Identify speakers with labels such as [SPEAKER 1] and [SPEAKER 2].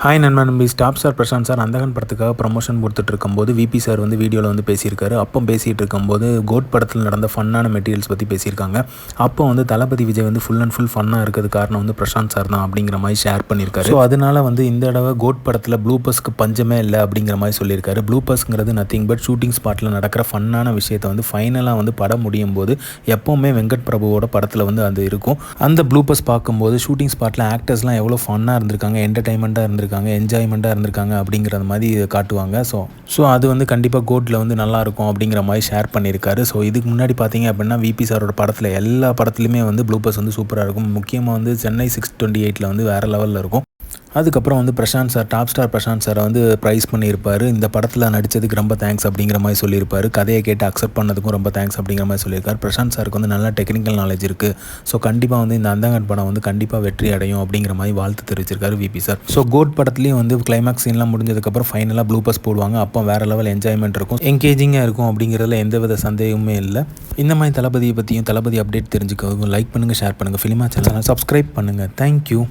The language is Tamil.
[SPEAKER 1] ஹாய் நண்பன் நம்பி ஸ்டாப் சார் பிரசாந்த் சார் அந்தகன் படத்துக்காக ப்ரமோஷன் கொடுத்துட்டு இருக்கும்போது விபி சார் வந்து வீடியோவில் வந்து பேசியிருக்காரு. அப்போ பேசிகிட்டு இருக்கும்போது கோட் படத்தில் நடந்த ஃபன்னான மெட்டீரியல்ஸ் பற்றி பேசியிருக்காங்க. அப்போ வந்து தளபதி விஜய் வந்து ஃபுல் அண்ட் ஃபுல் ஃபன்னாக இருக்கிறது காரணம் வந்து பிரசாந்த் சார் தான் அப்படிங்கிற மாதிரி ஷேர் பண்ணியிருக்காரு. ஸோ அதனால வந்து இந்த தடவை கோட் படத்தில் ப்ளூபர்ஸ்க்கு பஞ்சமே இல்லை அப்படிங்கிற மாதிரி சொல்லியிருக்காரு. ப்ளூபர்ஸ்ங்கிறது நத்திங் பட் ஷூட்டிங் ஸ்பாட்டில் நடக்கிற ஃபன்னான விஷயத்தை வந்து ஃபைனலாக வந்து படம் முடியும் போது எப்போவுமே வெங்கட் பிரபுவோட படத்தில் வந்து அது இருக்கும். அந்த ப்ளூபர்ஸ் பார்க்கும்போது ஷூட்டிங் ஸ்பாட்டில் ஆக்டர்ஸ்லாம் எவ்வளோ ஃபன்னாக இருந்திருக்காங்க, என்டர்டைன்மெண்ட்டாக இருந்திருக்காங்க, என்ஜாய்மெண்ட்டாக இருந்திருக்காங்க அப்படிங்கிற மாதிரி காட்டுவாங்க. ஸோ அது வந்து கண்டிப்பாக கோட்டில் வந்து நல்லாயிருக்கும் அப்படிங்கிற மாதிரி ஷேர் பண்ணியிருக்காரு. ஸோ இதுக்கு முன்னாடி பார்த்தீங்க அப்படின்னா விபி சாரோட படத்தில் எல்லா படத்துலையுமே வந்து ப்ளூபர்ஸ் வந்து சூப்பராக இருக்கும். முக்கியமாக வந்து சென்னை 628 வந்து வேறு லெவலில் இருக்கும். அதுக்கப்புறம் வந்து Prashanth sir, top star Prashanth சாரை வந்து ப்ரைஸ் பண்ணியிருப்பார். இந்த படத்தில் நடித்ததுக்கு ரொம்ப தேங்க்ஸ் அப்படிங்கிற மாதிரி சொல்லியிருப்பார். கதையை கேட்டு அக்செப்ட் பண்ணதுக்கும் ரொம்ப தேங்க்ஸ் அப்படிங்கிற மாதிரி சொல்லியிருக்காரு. பிரசாந்த் சாருக்கு வந்து நல்லா டெக்னிக்கல் நாலேஜ் இருக்குது. ஸோ கண்டிப்பாக வந்து இந்த அந்தகன் படம் வந்து கண்டிப்பாக வெற்றி அடையும் அப்படிங்கிற மாதிரி வாழ்த்து தெரிவிச்சிருக்காரு விபி சார். ஸோ கோட் படத்துலேயும் வந்து கிளைமேக்ஸ் சீன்லாம் முடிஞ்சதுக்கப்புறம் ஃபைனலாக ப்ளூபர்ஸ் போடுவாங்க. அப்போ வேறு லெவல் என்ஜாய்மெண்ட் இருக்கும், என்கேஜிங்காக இருக்கும் அப்படிங்கிறதுல எந்தவித சந்தேகமே இல்லை. இந்த மாதிரி தளபதியை பற்றியும் தளபதி அப்டேட் தெரிஞ்சுக்கவும் லைக் பண்ணுங்கள், ஷேர் பண்ணுங்கள், ஃபிலிமா சேனலை சப்ஸ்கிரைப் பண்ணுங்கள். தேங்க்யூ.